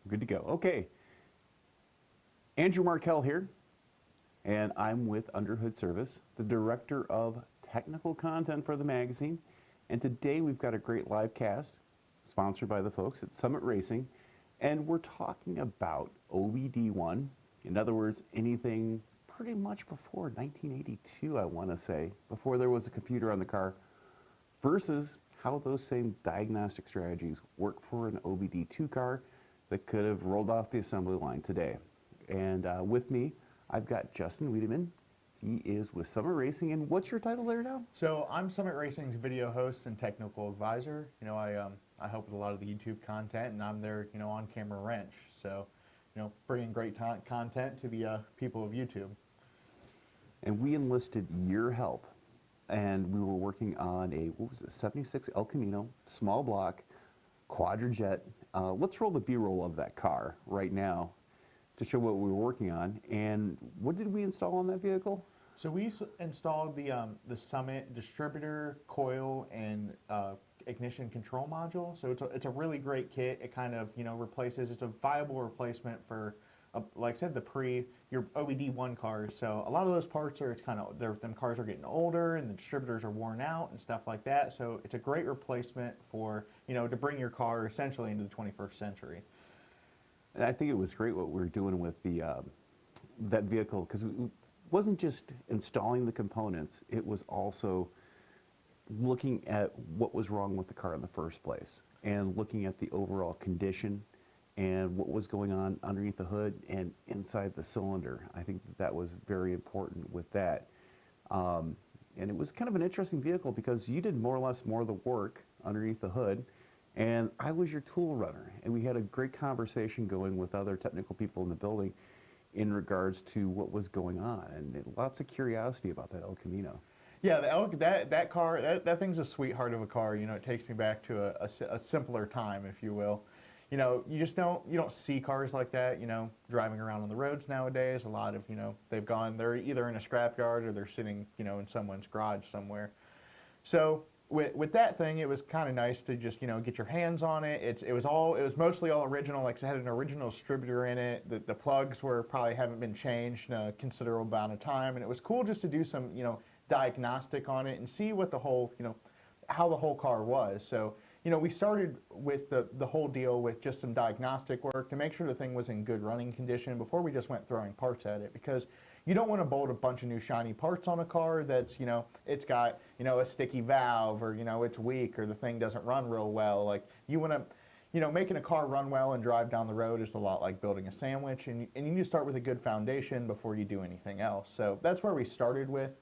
Good to go. Okay. Andrew Markell here, and I'm with Underhood Service, the Director of Technical Content for the magazine. And today we've got a great live cast sponsored by the folks at Summit Racing, and we're talking about OBD1. In other words, anything pretty much before 1982, I want to say, before there was a computer on the car, versus how those same diagnostic strategies work for an OBD2 car that could have rolled off the assembly line today. And with me, I've got Justin Wiedemann. He is with Summit Racing, and what's your title there now? So I'm Summit Racing's video host and technical advisor. You know, I help with a lot of the YouTube content, and I'm their, on-camera wrench. So, bringing great content to the people of YouTube. And we enlisted your help, and we were working on a, 76 El Camino, small block, quadrajet. Let's roll the B-roll of that car right now to show what we were working on. And what did we install on that vehicle? So we installed the Summit distributor, coil, and ignition control module. So it's a really great kit. It kind of replaces. It's a viable replacement for, like I said, your OBD1 cars. So a lot of those parts are them cars are getting older and the distributors are worn out and stuff like that. So it's a great replacement for to bring your car essentially into the 21st century. And I think it was great what we were doing with the that vehicle, because it wasn't just installing the components, it was also looking at what was wrong with the car in the first place and looking at the overall condition and what was going on underneath the hood and inside the cylinder. I think that was very important with that. And it was kind of an interesting vehicle because you did more or less more of the work underneath the hood, and I was your tool runner, and we had a great conversation going with other technical people in the building in regards to what was going on, and lots of curiosity about that El Camino. Yeah, that car, that thing's a sweetheart of a car. It takes me back to a simpler time, if you will. You don't see cars like that, driving around on the roads nowadays. A lot of, they're either in a scrapyard or they're sitting, in someone's garage somewhere. So with that thing, it was kind of nice to just, get your hands on it. It was mostly all original. Like I said, it had an original distributor in it. The plugs probably haven't been changed in a considerable amount of time. And it was cool just to do some, diagnostic on it and see what the whole, how the whole car was. So, we started with the whole deal with just some diagnostic work to make sure the thing was in good running condition before we just went throwing parts at it, because you don't want to bolt a bunch of new shiny parts on a car that's, it's got, a sticky valve, or, it's weak, or the thing doesn't run real well. Like, you want to, making a car run well and drive down the road is a lot like building a sandwich, and you need to start with a good foundation before you do anything else. So that's where we started with.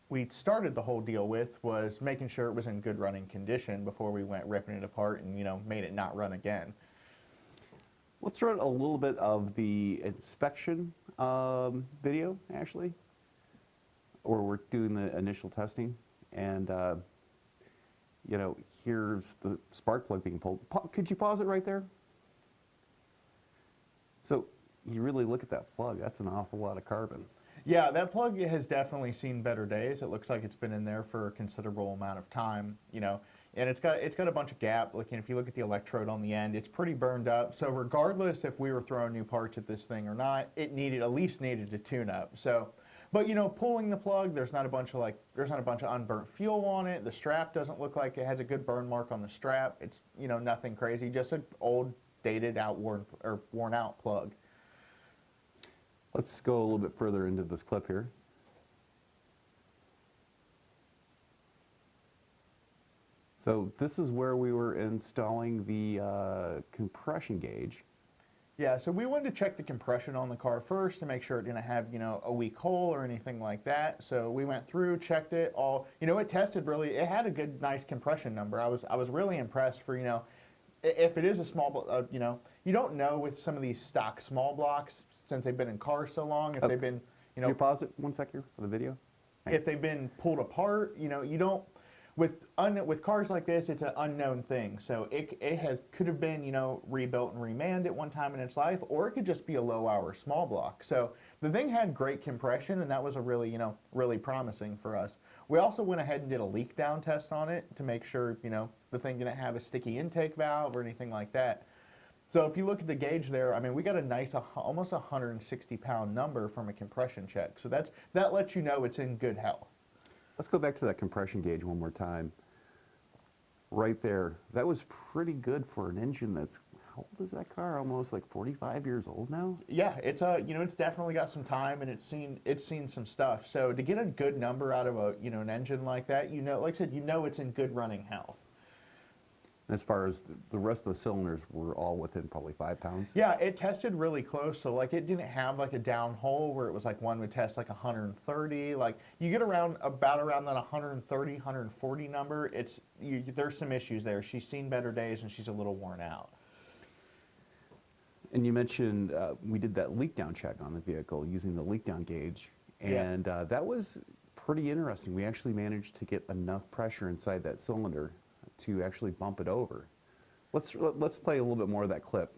We started the whole deal with was making sure it was in good running condition before we went ripping it apart and, made it not run again. Let's run a little bit of the inspection video, actually, or we're doing the initial testing. And, here's the spark plug being pulled. Could you pause it right there? So you really look at that plug, that's an awful lot of carbon. Yeah, that plug has definitely seen better days. It looks like it's been in there for a considerable amount of time, and it's got a bunch of gap. Like, if you look at the electrode on the end, it's pretty burned up. So regardless if we were throwing new parts at this thing or not, it at least needed a tune-up. So, but pulling the plug, there's not a bunch of unburnt fuel on it. The strap doesn't look like it has a good burn mark on the strap. It's nothing crazy, just an old, dated, worn out plug. Let's go a little bit further into this clip here. So this is where we were installing the compression gauge. Yeah, so we wanted to check the compression on the car first to make sure it didn't have, a weak hole or anything like that. So we went through, checked it all. It tested it had a good, nice compression number. I was really impressed for, if it is a small, you don't know with some of these stock small blocks, since they've been in cars so long, if they've been, Could you pause it 1 sec here for the video? Thanks. If they've been pulled apart, you don't, with cars like this, it's an unknown thing. So it could have been, rebuilt and remanned at one time in its life, or it could just be a low hour small block. So the thing had great compression, and that was a really, really promising for us. We also went ahead and did a leak down test on it to make sure, the thing didn't have a sticky intake valve or anything like that. So if you look at the gauge there, I mean, we got a nice, almost 160-pound number from a compression check. So that lets you know it's in good health. Let's go back to that compression gauge one more time. Right there, that was pretty good for an engine that's, how old is that car? Almost like 45 years old now? Yeah, it's you know, it's definitely got some time and it's seen some stuff. So to get a good number out of a, you know, an engine like that, you know, like I said, you know it's in good running health. As far as the rest of the cylinders were all within probably 5 pounds? Yeah, it tested really close. So like it didn't have like a down hole where it was like one would test like 130. Like you get around about that 130, 140 number. There's some issues there. She's seen better days and she's a little worn out. And you mentioned we did that leak down check on the vehicle using the leak down gauge. And that was pretty interesting. We actually managed to get enough pressure inside that cylinder to actually bump it over. Let's play a little bit more of that clip.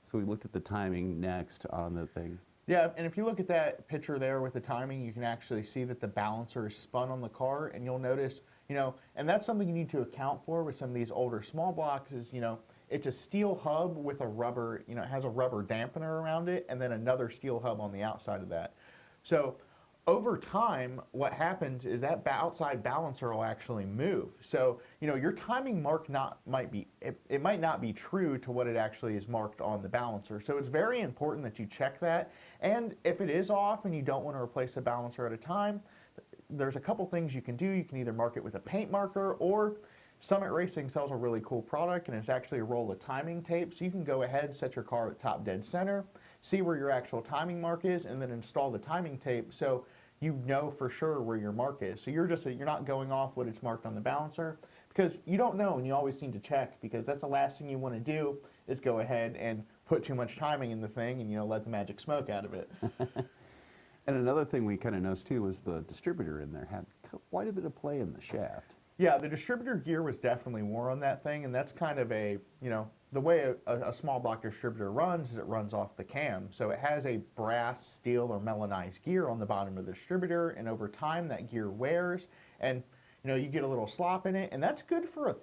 So we looked at the timing next on the thing. Yeah, and if you look at that picture there with the timing, you can actually see that the balancer is spun on the car, and you'll notice, you know, and that's something you need to account for with some of these older small blocks is, you know, it's a steel hub with a rubber, you know, it has a rubber dampener around it, and then another steel hub on the outside of that. So over time, what happens is that outside balancer will actually move. So, you know, your timing mark it might not be true to what it actually is marked on the balancer. So it's very important that you check that. And if it is off and you don't want to replace a balancer at a time, there's a couple things you can do. You can either mark it with a paint marker, or Summit Racing sells a really cool product, and it's actually a roll of timing tape. So you can go ahead, set your car at top dead center, see where your actual timing mark is, and then install the timing tape so you know for sure where your mark is. So you're not going off what it's marked on the balancer, because you don't know, and you always need to check, because that's the last thing you want to do is go ahead and put too much timing in the thing and, you know, let the magic smoke out of it. And another thing we kind of noticed too was the distributor in there had quite a bit of play in the shaft. Yeah, the distributor gear was definitely wore on that thing, and that's kind of a, you know, the way a small block distributor runs is it runs off the cam. So it has a brass, steel, or melanized gear on the bottom of the distributor, and over time that gear wears, and, you know, you get a little slop in it, and that's good for,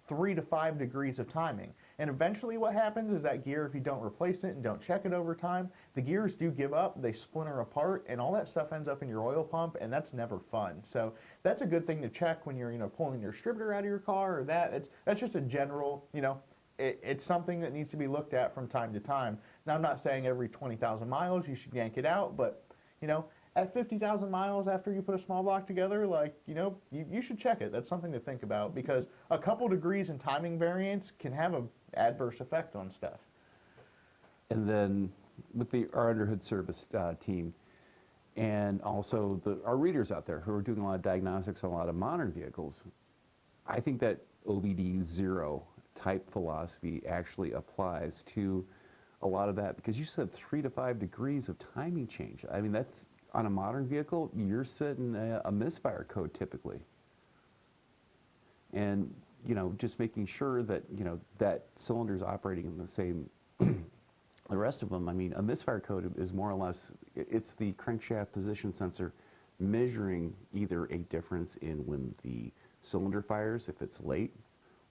3 to 5 degrees of timing. And eventually what happens is that gear, if you don't replace it and don't check it over time, the gears do give up, they splinter apart, and all that stuff ends up in your oil pump, and that's never fun. So that's a good thing to check when you're, you know, pulling your distributor out of your car, or that's just a general, you know, it's something that needs to be looked at from time to time. Now, I'm not saying every 20,000 miles you should yank it out, but, you know, at 50,000 miles after you put a small block together, like, you know, you should check it. That's something to think about, because a couple degrees in timing variance can have an adverse effect on stuff. And then with our underhood service team, and also our readers out there who are doing a lot of diagnostics on a lot of modern vehicles, I think that OBD 0 type philosophy actually applies to a lot of that, because you said 3 to 5 degrees of timing change. I mean, that's, on a modern vehicle, you're setting a misfire code typically. And, you know, just making sure that, you know, that cylinder's operating in the same, the rest of them, I mean, a misfire code is more or less, it's the crankshaft position sensor measuring either a difference in when the cylinder fires, if it's late,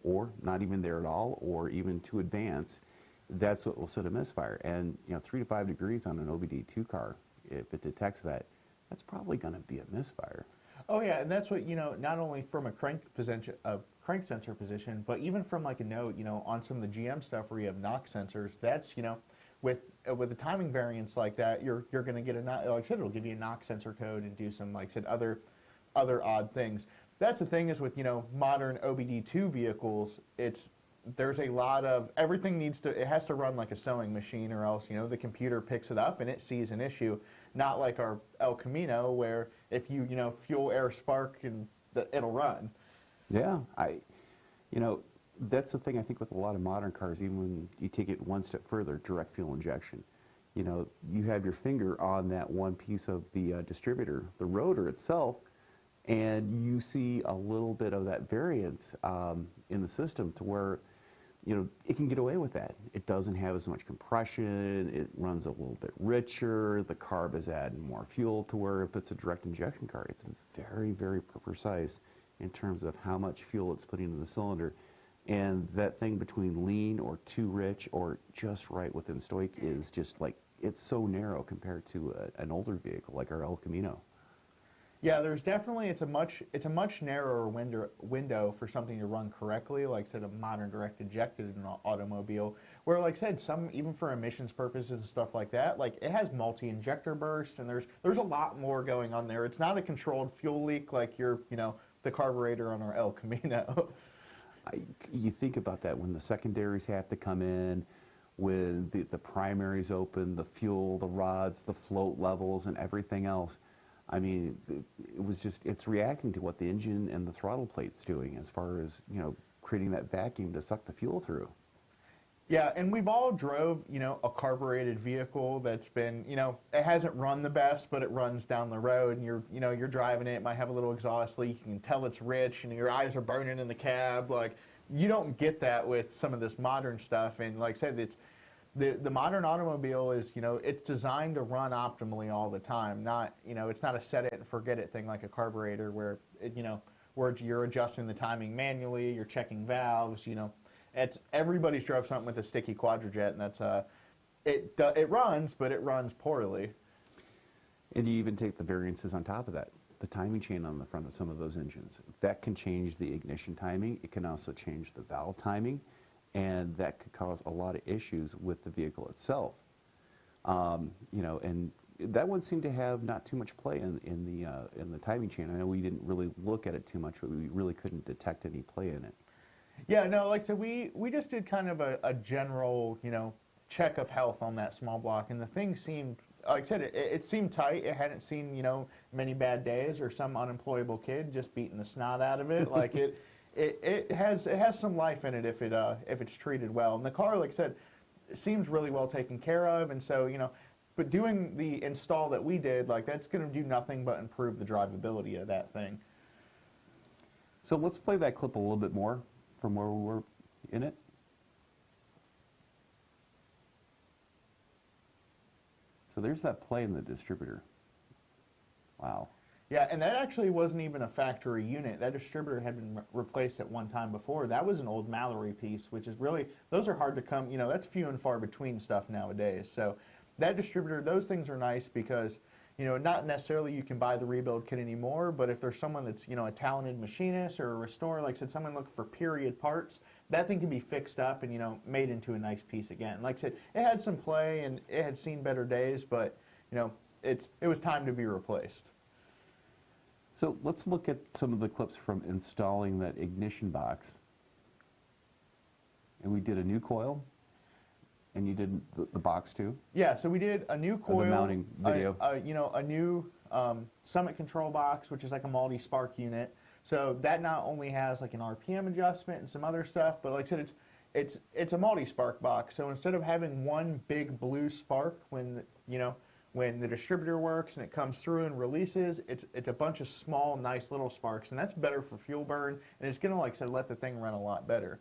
or not even there at all, or even too advanced. That's what will set a misfire. And, you know, 3 to 5 degrees on an OBD2 car, if it detects that, that's probably going to be a misfire. Oh yeah, and that's what, you know, not only from a crank sensor position, but even from like a note, you know, on some of the GM stuff where you have knock sensors, that's, you know, with a timing variance like that, you're going to get like I said, it'll give you a knock sensor code and do some, like I said, other odd things. That's the thing is with, you know, modern OBD2 vehicles, there's a lot of, it has to run like a sewing machine, or else, you know, the computer picks it up and it sees an issue. Not like our El Camino, where if you know, fuel, air, spark, and it'll run. Yeah, you know, that's the thing I think with a lot of modern cars, even when you take it one step further, direct fuel injection. You know, you have your finger on that one piece of the distributor, the rotor itself, and you see a little bit of that variance in the system to where, you know, it can get away with that. It doesn't have as much compression, it runs a little bit richer, the carb is adding more fuel, to where if it's a direct injection car, it's very, very precise in terms of how much fuel it's putting in the cylinder. And that thing between lean or too rich or just right within stoic is just like, it's so narrow compared to an older vehicle like our El Camino. Yeah, there's definitely, it's a much narrower window for something to run correctly, like I said, a modern direct injected in an automobile, where like I said, some, even for emissions purposes and stuff like that, like it has multi-injector burst, and there's a lot more going on there. It's not a controlled fuel leak like the carburetor on our El Camino. You think about that when the secondaries have to come in, when the primaries open, the fuel, the rods, the float levels, and everything else. I mean, it's reacting to what the engine and the throttle plate's doing as far as, creating that vacuum to suck the fuel through. Yeah, and we've all drove, a carbureted vehicle that's been, it hasn't run the best, but it runs down the road, and you're driving it, might have a little exhaust leak, you can tell it's rich, and your eyes are burning in the cab. Like, you don't get that with some of this modern stuff, and like I said, it's the modern automobile is, it's designed to run optimally all the time. Not, it's not a set it and forget it thing like a carburetor where, where you're adjusting the timing manually, you're checking valves, everybody's drove something with a sticky quadrajet, and that's, it runs, but it runs poorly. And you even take the variances on top of that. The timing chain on the front of some of those engines. That can change the ignition timing. It can also change the valve timing. And that could cause a lot of issues with the vehicle itself. And that one seemed to have not too much play in the timing chain. I know we didn't really look at it too much, but we really couldn't detect any play in it. Yeah, no, like I said, we just did kind of a general, check of health on that small block, and the thing seemed, like I said, it seemed tight. It hadn't seen, many bad days or some unemployable kid just beating the snot out of it. Like it has some life in it if it's treated well. And the car, like I said, seems really well taken care of. And so, but doing the install that we did, like that's going to do nothing but improve the drivability of that thing. So let's play that clip a little bit more from where we were in it. So there's that play in the distributor. Wow. Yeah, and that actually wasn't even a factory unit. That distributor had been replaced at one time before. That was an old Mallory piece, which is really, those are hard to come, that's few and far between stuff nowadays. So that distributor, those things are nice because, not necessarily you can buy the rebuild kit anymore, but if there's someone that's, a talented machinist or a restorer, like I said, someone looking for period parts, that thing can be fixed up and, made into a nice piece again. Like I said, it had some play and it had seen better days, but, it was time to be replaced. So let's look at some of the clips from installing that ignition box. And we did a new coil, and you did the box too? Yeah, so we did a new coil, the mounting video. A new Summit control box, which is like a multi-spark unit. So that not only has like an RPM adjustment and some other stuff, but like I said, it's a multi-spark box. So instead of having one big blue spark when the distributor works and it comes through and releases, it's a bunch of small, nice little sparks, and that's better for fuel burn, and it's gonna, like I said, let the thing run a lot better.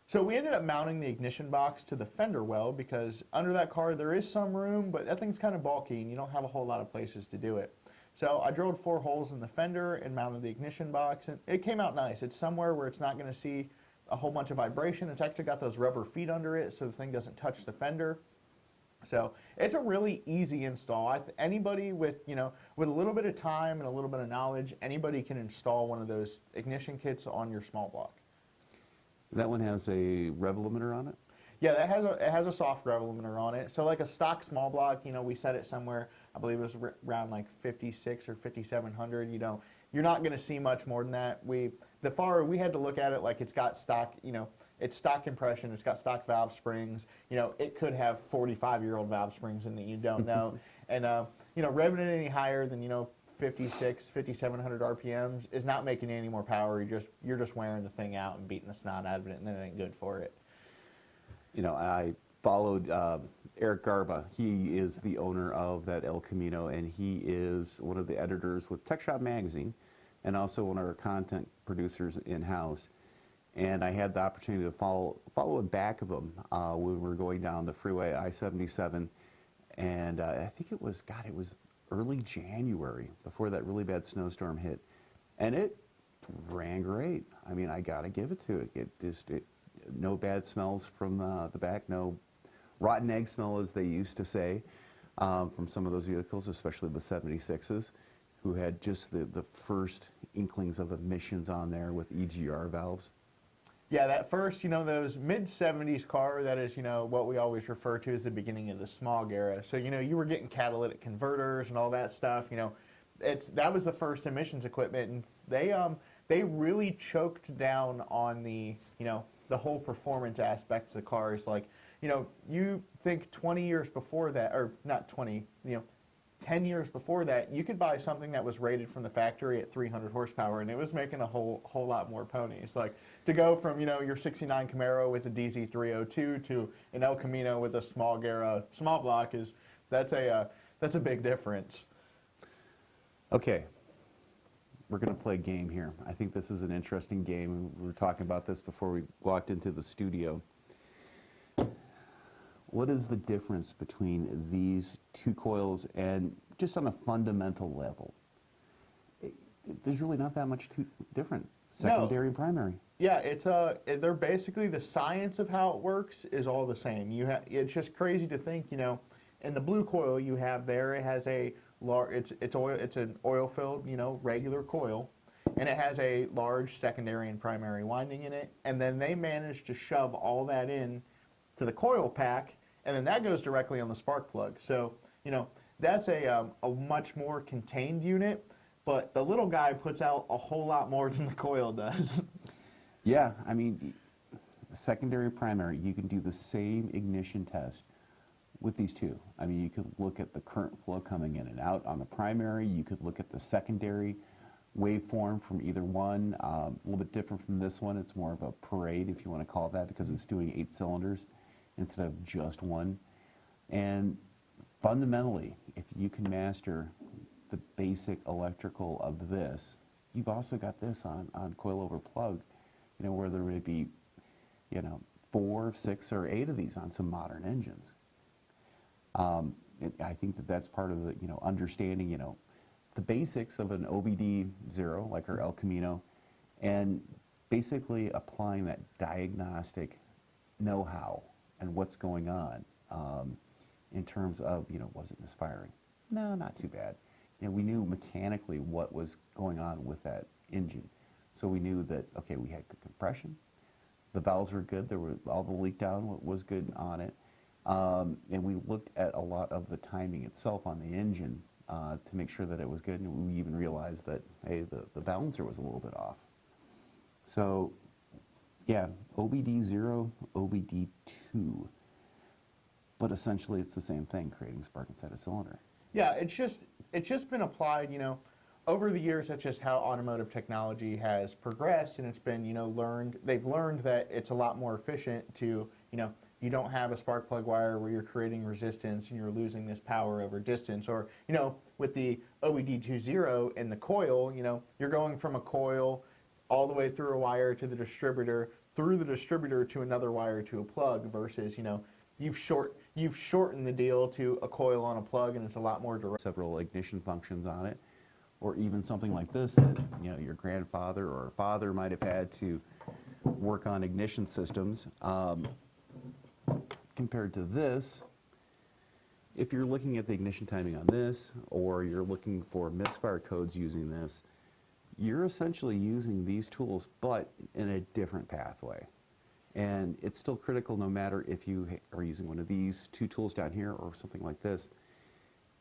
So we ended up mounting the ignition box to the fender well because under that car there is some room, but that thing's kind of bulky and you don't have a whole lot of places to do it. So I drilled 4 holes in the fender and mounted the ignition box, and it came out nice. It's somewhere where it's not gonna see a whole bunch of vibration. It's actually got those rubber feet under it so the thing doesn't touch the fender. So it's a really easy install. Anybody with, with a little bit of time and a little bit of knowledge, anybody can install one of those ignition kits on your small block. That one has a rev limiter on it? Yeah, it has a soft rev limiter on it. So like a stock small block, we set it somewhere, I believe it was around like 56 or 5700. You're not going to see much more than that. We had to look at it like it's got stock, it's stock compression, it's got stock valve springs. It could have 45-year-old valve springs in it, you don't know. And, revving it any higher than, 56, 5700 RPMs is not making any more power. You're just wearing the thing out and beating the snot out of it, and it ain't good for it. I followed Eric Garba. He is the owner of that El Camino, and he is one of the editors with Tech Shop Magazine and also one of our content producers in-house. And I had the opportunity to follow in back of him when we were going down the freeway, I-77. And I think it was early January before that really bad snowstorm hit. And it ran great. I mean, I got to give it to it. No bad smells from the back, no rotten egg smell, as they used to say, from some of those vehicles, especially the 76s, who had just the first inklings of emissions on there with EGR valves. Yeah, that first, those mid-70s car, that is, what we always refer to as the beginning of the smog era. So, you were getting catalytic converters and all that stuff, that was the first emissions equipment, and they really choked down on the whole performance aspects of cars. Like, you think 20 years before that, or not 20, 10 years before that, you could buy something that was rated from the factory at 300 horsepower, and it was making a whole lot more ponies. Like, to go from, your 69 Camaro with a DZ302 to an El Camino with a smog era small block that's a big difference. Okay, we're going to play a game here. I think this is an interesting game. We were talking about this before we walked into the studio. What is the difference between these two coils, and just on a fundamental level? There's really not that much different, secondary and primary. Yeah, they're basically, the science of how it works is all the same. It's just crazy to think, in the blue coil you have there, it has it's an oil-filled, regular coil, and it has a large secondary and primary winding in it, and then they managed to shove all that in to the coil pack, and then that goes directly on the spark plug. So, that's a much more contained unit, but the little guy puts out a whole lot more than the coil does. Yeah, I mean, secondary, primary, you can do the same ignition test with these two. I mean, you could look at the current flow coming in and out on the primary. You could look at the secondary waveform from either one. A little bit different from this one. It's more of a parade, if you want to call it that, because it's doing 8 cylinders instead of just one. And fundamentally, if you can master the basic electrical of this, you've also got this on coil over plug, where there may be, 4, 6, or 8 of these on some modern engines. I think that's part of the, understanding, the basics of an OBD0, like our El Camino, and basically applying that diagnostic know-how and what's going on in terms of, was it misfiring? No, not too bad. We knew mechanically what was going on with that engine. So we knew that, okay, we had good compression, the valves were good, all the leak down was good on it, and we looked at a lot of the timing itself on the engine to make sure that it was good, and we even realized that, hey, the balancer was a little bit off. So, yeah, OBD0, OBD2, but essentially it's the same thing, creating spark inside a cylinder. Yeah, it's just been applied, over the years. That's just how automotive technology has progressed, and it's been, they've learned that it's a lot more efficient to, you don't have a spark plug wire where you're creating resistance and you're losing this power over distance. Or, with the OBD20 and the coil, you're going from a coil all the way through a wire to the distributor, through the distributor to another wire to a plug, versus, you've shortened the deal to a coil on a plug, and it's a lot more direct. Several ignition functions on it, or even something like this that, your grandfather or father might have had to work on ignition systems. Compared to this, if you're looking at the ignition timing on this, or you're looking for misfire codes using this, you're essentially using these tools, but in a different pathway. And it's still critical no matter if you are using one of these two tools down here or something like this,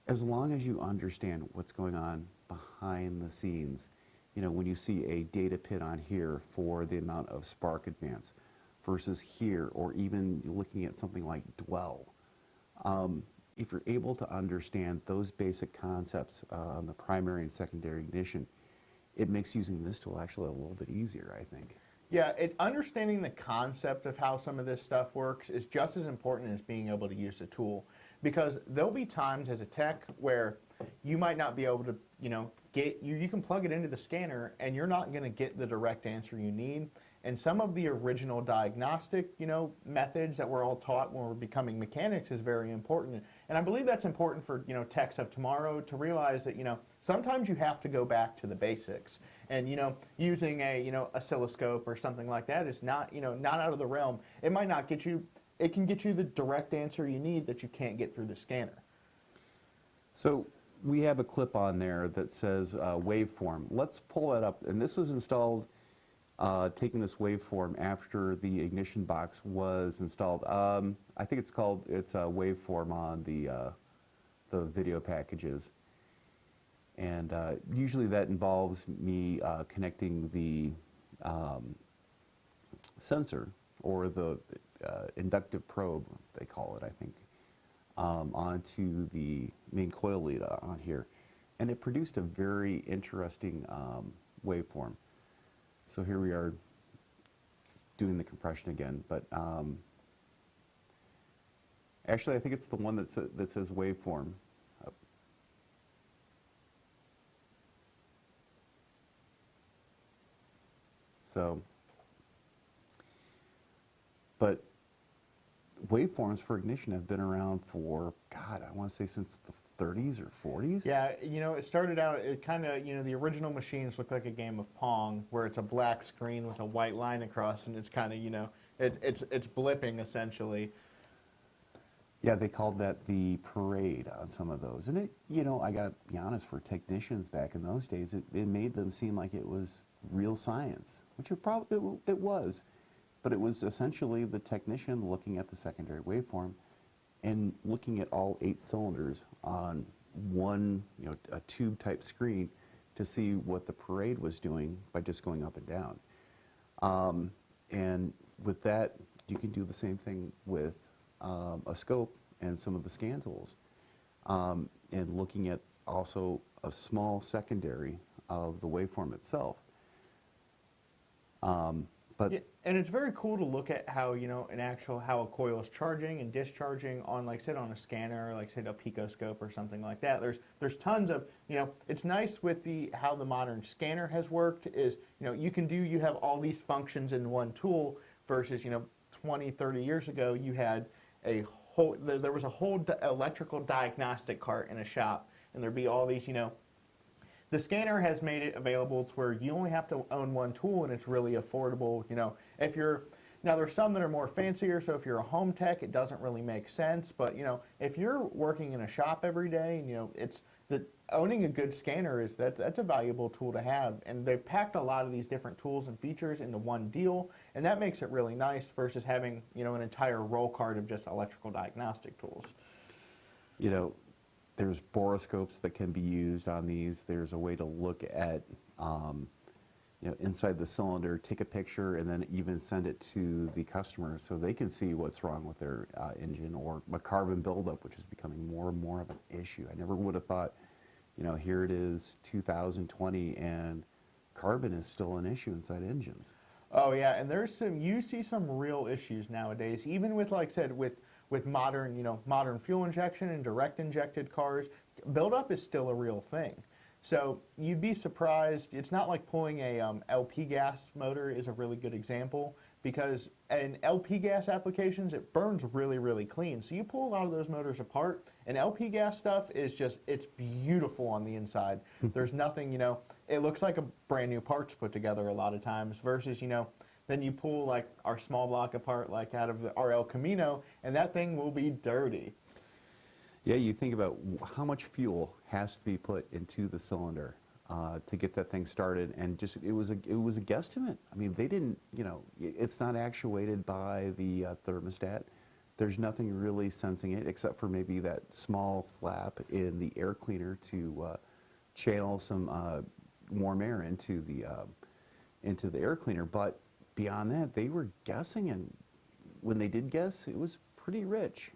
as long as you understand what's going on behind the scenes. When you see a data pin on here for the amount of spark advance versus here, or even looking at something like dwell, if you're able to understand those basic concepts on the primary and secondary ignition, it makes using this tool actually a little bit easier, I think. Yeah, understanding the concept of how some of this stuff works is just as important as being able to use the tool, because there'll be times as a tech where you might not be able to, you can plug it into the scanner and you're not going to get the direct answer you need. And some of the original diagnostic, methods that we're all taught when we're becoming mechanics is very important. And I believe that's important for, techs of tomorrow to realize that, sometimes you have to go back to the basics. And, you know, using a, you know, oscilloscope or something like that is not, you know, not out of the realm. It might not get you, it can get you the direct answer you need that you can't get through the scanner. So we have a clip on there that says waveform. Let's pull that up. And this was installed, taking this waveform after the ignition box was installed. I think it's a waveform on the video packages. And usually that involves me connecting the sensor, or the inductive probe, they call it, I think, onto the main coil lead on here. And it produced a very interesting waveform. So here we are doing the compression again, but actually I think it's the one that says waveform. So, but waveforms for ignition have been around for, God, I want to say since the 30s or 40s. Yeah, you know, it started out, it kind of, you know, the original machines look like a game of Pong, where it's a black screen with a white line across, and it's kind of, you know, it's blipping essentially. Yeah, they called that the parade on some of those. And it, you know, I got to be honest, for technicians back in those days, it made them seem like it was real science, which it was. But it was essentially the technician looking at the secondary waveform and looking at all 8 cylinders on one, you know, a tube type screen to see what the parade was doing by just going up and down. And with that, you can do the same thing with a scope and some of the scan tools, and looking at also a small secondary of the waveform itself. Yeah, and it's very cool to look at how, you know, how a coil is charging and discharging on, like I said, on a scanner, like say a picoscope or something like that. There's tons of, you know, it's nice with how the modern scanner has worked is, you know, you have all these functions in one tool versus, you know, 20, 30 years ago, you had there was a whole electrical diagnostic cart in a shop, and there'd be all these, you know, the scanner has made it available to where you only have to own one tool, and it's really affordable. You know, now there's some that are more fancier, so if you're a home tech, it doesn't really make sense. But, you know, if you're working in a shop every day, and, you know, owning a good scanner that's a valuable tool to have. And they've packed a lot of these different tools and features into one deal, and that makes it really nice versus having, you know, an entire roll cart of just electrical diagnostic tools. You know, there's borescopes that can be used on these. There's a way to look at, you know, inside the cylinder, take a picture, and then even send it to the customer so they can see what's wrong with their engine, or a carbon buildup, which is becoming more and more of an issue. I never would have thought, you know, here it is 2020 and carbon is still an issue inside engines. Oh yeah, and you see some real issues nowadays, even with, like I said, with modern, you know, modern fuel injection and direct injected cars, buildup is still a real thing. So you'd be surprised. It's not like pulling a LP gas motor is a really good example, because in LP gas applications, it burns really, really clean. So you pull a lot of those motors apart, and LP gas stuff is just, it's beautiful on the inside. There's nothing, you know, it looks like a brand new parts put together a lot of times versus, you know, then you pull like our small block apart, like out of our El Camino, and that thing will be dirty. Yeah, you think about how much fuel has to be put into the cylinder to get that thing started, and just it was a guesstimate. I mean, they didn't, you know, it's not actuated by the thermostat. There's nothing really sensing it except for maybe that small flap in the air cleaner to channel some warm air into the air cleaner, but beyond that, they were guessing, and when they did guess, it was pretty rich.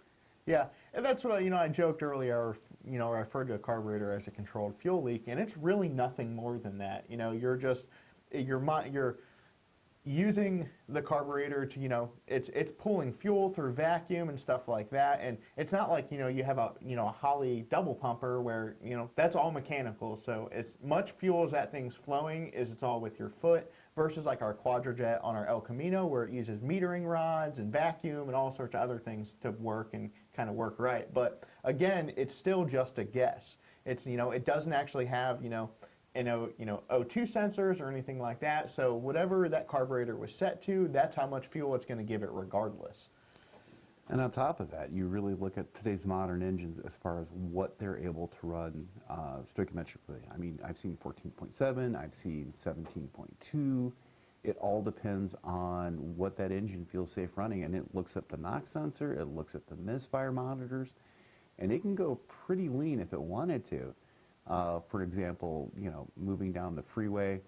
Yeah, and that's what, you know, I joked earlier, you know, I referred to a carburetor as a controlled fuel leak, and it's really nothing more than that. You know, you're using the carburetor to, you know, it's pulling fuel through vacuum and stuff like that, and it's not like, you know, you have a Holley double pumper where, you know, that's all mechanical, so as much fuel as that thing's flowing is it's all with your foot, versus like our Quadrajet on our El Camino where it uses metering rods and vacuum and all sorts of other things to work and kind of work right. But again, it's still just a guess. It's, it doesn't actually have, O2 sensors or anything like that. So whatever that carburetor was set to, that's how much fuel it's going to give it regardless. And on top of that, you really look at today's modern engines as far as what they're able to run stoichiometrically. I mean, I've seen 14.7, I've seen 17.2. It all depends on what that engine feels safe running, and it looks at the NOx sensor, it looks at the misfire monitors, and it can go pretty lean if it wanted to. For example, moving down the freeway,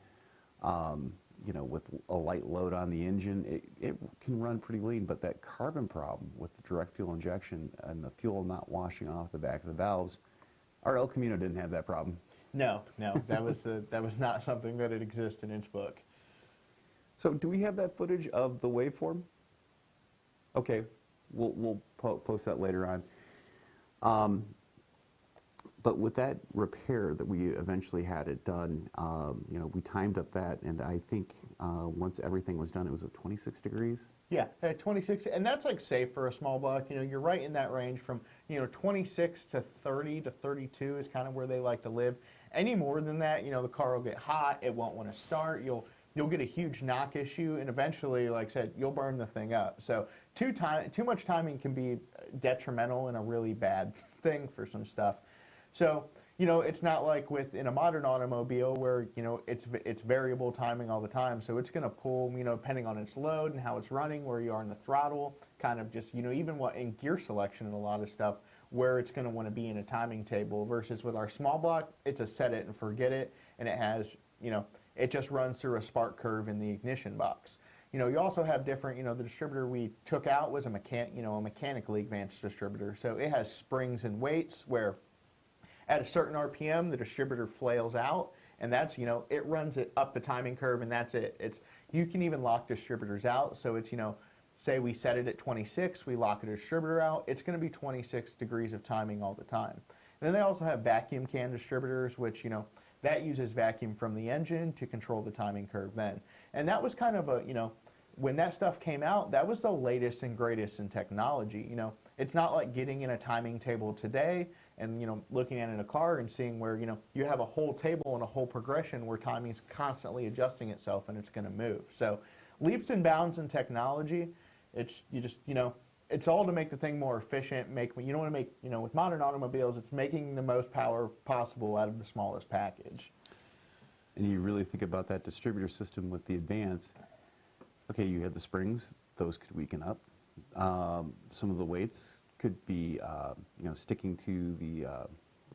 with a light load on the engine, it can run pretty lean, but that carbon problem with the direct fuel injection and the fuel not washing off the back of the valves, our El Camino didn't have that problem. No, that was not something that had exists in its book. So do we have that footage of the waveform? Okay, we'll post that later on. But with that repair that we eventually had it done, we timed up that, and I think once everything was done, it was at 26 degrees. Yeah, at 26, and that's like safe for a small block. You're right in that range from 26 to 30 to 32 is kind of where they like to live. Any more than that, the car will get hot. It won't want to start. You'll get a huge knock issue, and eventually, like I said, you'll burn the thing up. So too much timing can be detrimental and a really bad thing for some stuff. So, it's not like in a modern automobile where, it's variable timing all the time. So it's going to pull, depending on its load and how it's running, where you are in the throttle, kind of just, even what in gear selection and a lot of stuff, where it's going to want to be in a timing table versus with our small block, it's a set it and forget it. And it has, it just runs through a spark curve in the ignition box. You also have different, the distributor we took out was a mechanically advanced distributor. So it has springs and weights where at a certain RPM, the distributor flails out, and that's, it runs it up the timing curve, and that's it. You can even lock distributors out. So it's, say we set it at 26, we lock a distributor out, it's going to be 26 degrees of timing all the time. And then they also have vacuum can distributors, which, that uses vacuum from the engine to control the timing curve then. And that was kind of a, when that stuff came out, that was the latest and greatest in technology. It's not like getting in a timing table today and, looking at it in a car and seeing where, you have a whole table and a whole progression where timing is constantly adjusting itself and it's going to move. So leaps and bounds in technology, it's all to make the thing more efficient, with modern automobiles, it's making the most power possible out of the smallest package. And you really think about that distributor system with the Advance. Okay, you had the springs, those could weaken up. Some of the weights could be, sticking to the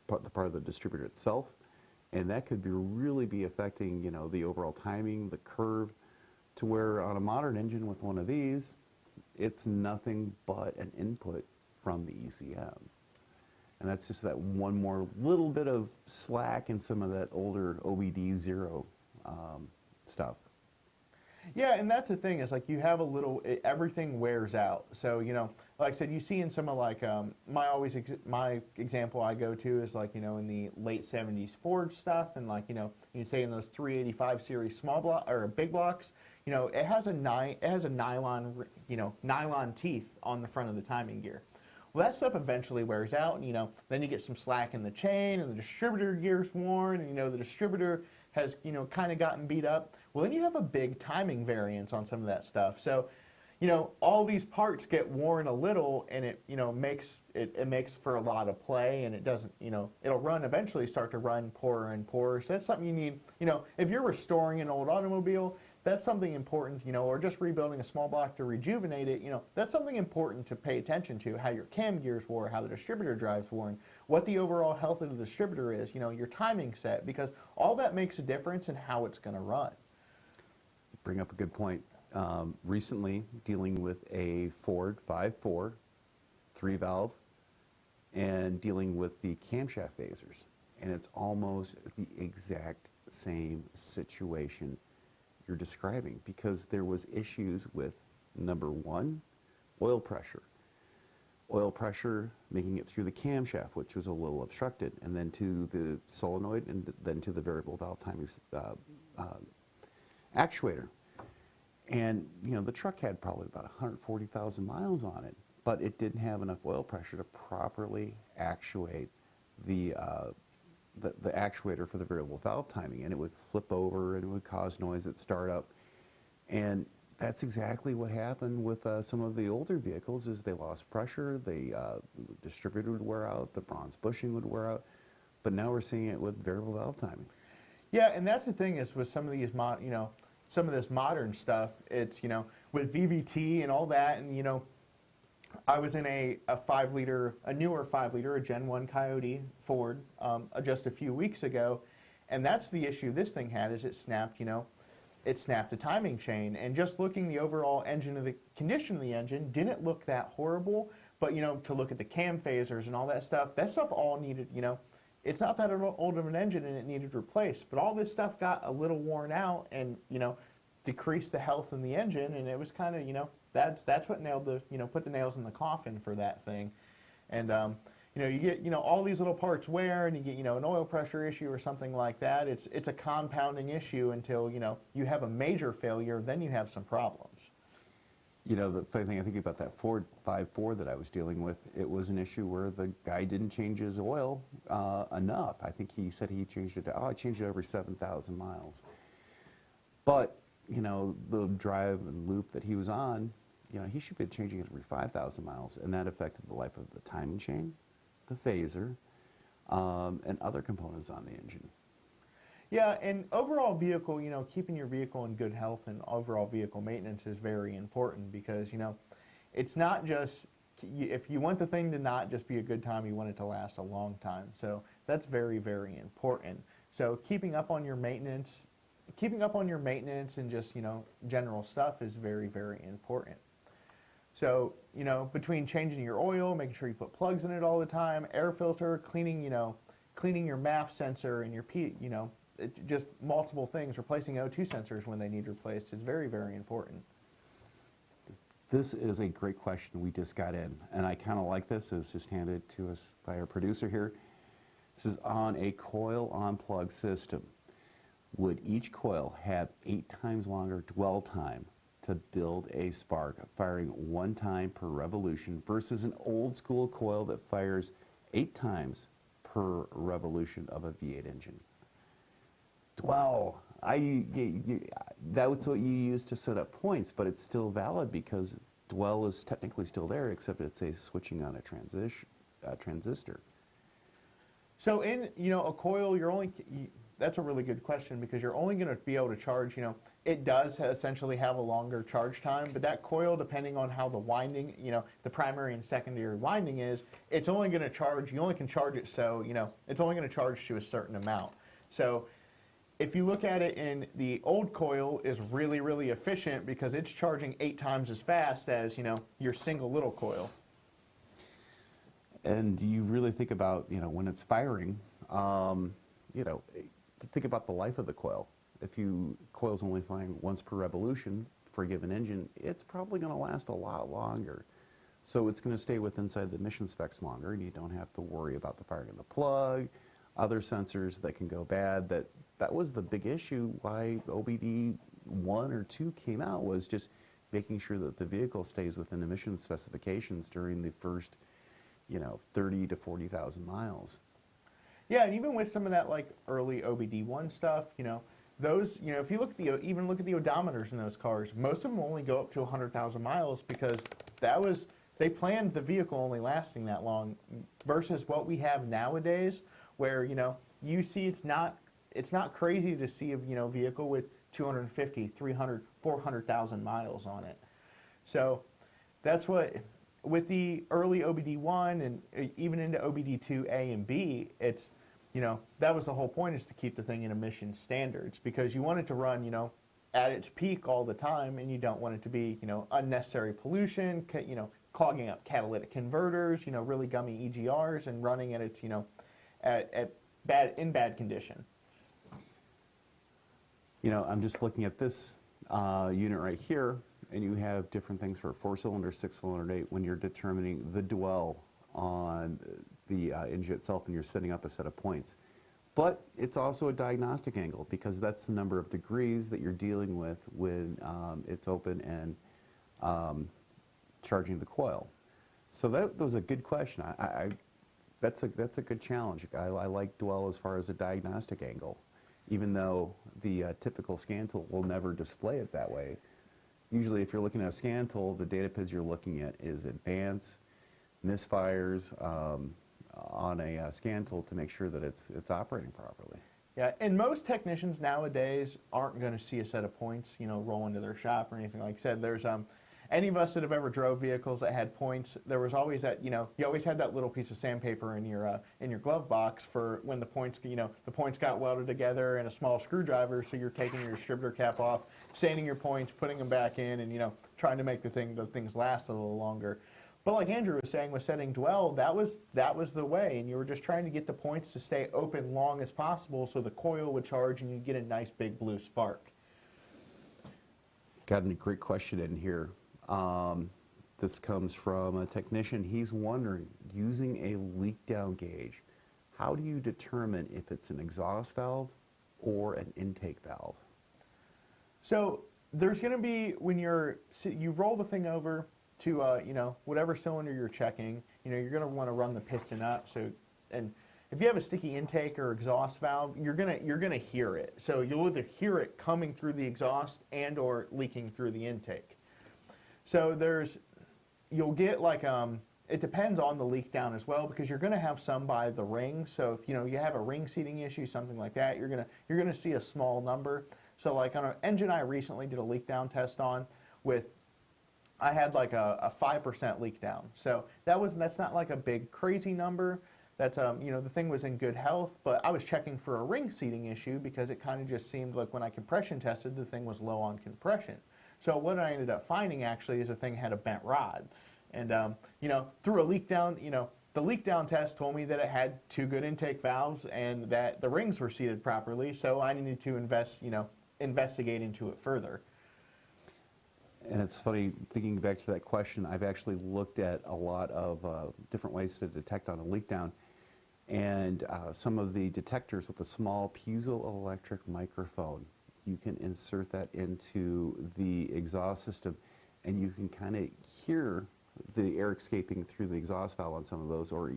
part of the distributor itself, and that could really be affecting, the overall timing, the curve, to where on a modern engine with one of these, it's nothing but an input from the ECM. And that's just that one more little bit of slack in some of that older OBD0 stuff. Yeah, and that's the thing, is like you have everything wears out. So, like I said, you see in some of like, my example I go to is like, in the late 70s Ford stuff, and like, you can say in those 385 series small block or big blocks, it has a nylon, nylon teeth on the front of the timing gear. Well, that stuff eventually wears out, and then you get some slack in the chain, and the distributor gear's worn, and the distributor has kind of gotten beat up. Well, then you have a big timing variance on some of that stuff. So, all these parts get worn a little, and it makes for a lot of play, and it doesn't, it'll eventually start to run poorer and poorer. So that's something you need, if you're restoring an old automobile, that's something important, or just rebuilding a small block to rejuvenate it, that's something important to pay attention to, how your cam gears wore, how the distributor drive's worn, what the overall health of the distributor is, your timing set, because all that makes a difference in how it's going to run. Bring up a good point. Recently, dealing with a Ford 5.4, 3-valve, and dealing with the camshaft phasers, and it's almost the exact same situation you're describing, because there was issues with, number one, oil pressure. Oil pressure making it through the camshaft, which was a little obstructed, and then to the solenoid, and then to the variable valve timing actuator. And, the truck had probably about 140,000 miles on it, but it didn't have enough oil pressure to properly actuate the the actuator for the variable valve timing, and it would flip over and it would cause noise at startup. And that's exactly what happened with some of the older vehicles. Is they lost pressure, the distributor would wear out, the bronze bushing would wear out. But now we're seeing it with variable valve timing. Yeah, and that's the thing is with some of these some of this modern stuff, it's, with VVT and all that, and, I was in a newer 5-liter, a Gen 1 Coyote Ford, just a few weeks ago, and that's the issue this thing had, is it snapped, it snapped the timing chain, and just looking the overall condition of the engine didn't look that horrible, but, to look at the cam phasers and all that stuff all needed, it's not that old of an engine and it needed replaced, but all this stuff got a little worn out and, decreased the health in the engine, and it was kind of, that's what put the nails in the coffin for that thing. And, you get, all these little parts wear, and you get, an oil pressure issue or something like that. It's a compounding issue until, you have a major failure, then you have some problems. The funny thing I think about that Ford 5.4 that I was dealing with, it was an issue where the guy didn't change his oil enough. I think he said he changed it, I changed it every 7,000 miles. But, the drive and loop that he was on, he should be changing it every 5,000 miles, and that affected the life of the timing chain, the phaser, and other components on the engine. Yeah, and overall vehicle, keeping your vehicle in good health and overall vehicle maintenance is very important because, it's not just, if you want the thing to not just be a good time, you want it to last a long time. So that's very, very important. So keeping up on your maintenance and just, general stuff is very, very important. So, between changing your oil, making sure you put plugs in it all the time, air filter, cleaning your MAF sensor and your just multiple things, replacing O2 sensors when they need replaced is very, very important. This is a great question we just got in, and I kind of like this. It was just handed to us by our producer here. This is on a coil on plug system. Would each coil have 8 times longer dwell time to build a spark, firing 1 time per revolution versus an old school coil that fires 8 times per revolution of a V8 engine? Dwell. That's what you use to set up points, but it's still valid because dwell is technically still there, except it's a switching on a transistor. So in a coil, that's a really good question because you're only going to be able to charge. It does essentially have a longer charge time, but that coil, depending on how the winding, the primary and secondary winding is, it's only going to charge. You only can charge it so it's only going to charge to a certain amount. So if you look at it in the old coil is really, really efficient because it's charging 8 times as fast as, your single little coil. And you really think about, when it's firing, to think about the life of the coil. If coil's only firing once per revolution for a given engine, it's probably going to last a lot longer. So it's going to stay inside the emission specs longer, and you don't have to worry about the firing of the plug, other sensors that can go bad. That was the big issue why OBD 1 or 2 came out, was just making sure that the vehicle stays within emission specifications during the first 30 to 40,000 miles. Yeah, and even with some of that early OBD1 stuff, those, if you even look at the odometers in those cars, most of them only go up to 100,000 miles because they planned the vehicle only lasting that long versus what we have nowadays where, you see it's not crazy to see a vehicle with 250, 300, 400,000 miles on it. So that's what, with the early OBD1 and even into OBD2A and B, it's, that was the whole point, is to keep the thing in emission standards because you want it to run, at its peak all the time, and you don't want it to be, unnecessary pollution, clogging up catalytic converters, really gummy EGRs and running at its, in bad condition. I'm just looking at this unit right here, and you have different things for a 4-cylinder, 6-cylinder, 8 when you're determining the dwell on the engine itself and you're setting up a set of points. But it's also a diagnostic angle because that's the number of degrees that you're dealing with when it's open and charging the coil. So that was a good question. That's a good challenge. I like Dwell as far as a diagnostic angle, even though the typical scan tool will never display it that way. Usually, if you're looking at a scan tool, the data PIDs you're looking at is advance, misfires on a scan tool to make sure that it's operating properly. Yeah, and most technicians nowadays aren't going to see a set of points, roll into their shop or anything. Like I said, there's any of us that have ever drove vehicles that had points, there was always that, you always had that little piece of sandpaper in your glove box for when the points, the points got welded together and a small screwdriver, so you're taking your distributor cap off, sanding your points, putting them back in, and, trying to make the things last a little longer. But like Andrew was saying with setting Dwell, that was the way, and you were just trying to get the points to stay open long as possible so the coil would charge and you'd get a nice big blue spark. Got a great question in here. This comes from a technician. He's wondering, using a leak down gauge, how do you determine if it's an exhaust valve or an intake valve? So there's going to be, when you roll the thing over to whatever cylinder you're checking, you're going to want to run the piston up. So, and if you have a sticky intake or exhaust valve, you're gonna hear it. So you'll either hear it coming through the exhaust and or leaking through the intake. So you'll get like it depends on the leak down as well, because you're going to have some by the ring. So if you have a ring seating issue, something like that, you're gonna see a small number. So like on an engine I recently did a leak down test on I had like a 5% leak down. So that's not like a big crazy number. That's the thing was in good health, but I was checking for a ring seating issue because it kind of just seemed like when I compression tested, the thing was low on compression. So what I ended up finding actually is the thing had a bent rod. And through a leak down, the leak down test told me that it had 2 good intake valves and that the rings were seated properly. So I needed to investigate into it further. And it's funny, thinking back to that question, I've actually looked at a lot of different ways to detect on a leak down. And some of the detectors with a small piezoelectric microphone, you can insert that into the exhaust system and you can kind of hear the air escaping through the exhaust valve on some of those, or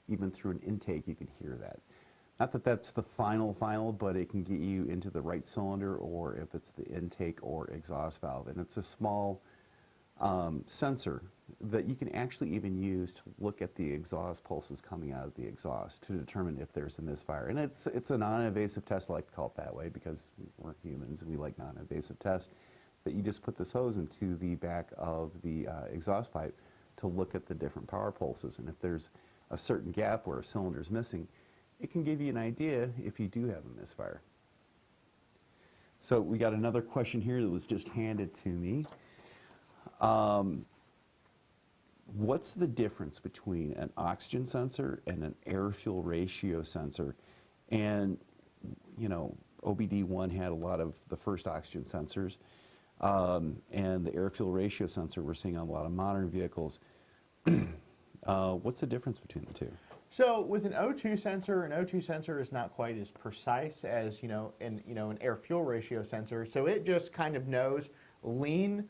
even through an intake you can hear that. Not that that's the final, but it can get you into the right cylinder, or if it's the intake or exhaust valve. And it's a small sensor that you can actually even use to look at the exhaust pulses coming out of the exhaust to determine if there's a misfire. And it's a non-invasive test, I like to call it that way, because we're humans and we like non-invasive tests. That you just put this hose into the back of the exhaust pipe to look at the different power pulses. And if there's a certain gap where a cylinder is missing, it can give you an idea if you do have a misfire. So we got another question here that was just handed to me. What's the difference between an oxygen sensor and an air-fuel ratio sensor? And, OBD1 had a lot of the first oxygen sensors, and the air-fuel ratio sensor we're seeing on a lot of modern vehicles. What's the difference between the two? So with an O2 sensor is not quite as precise as an air-fuel ratio sensor. So it just kind of knows lean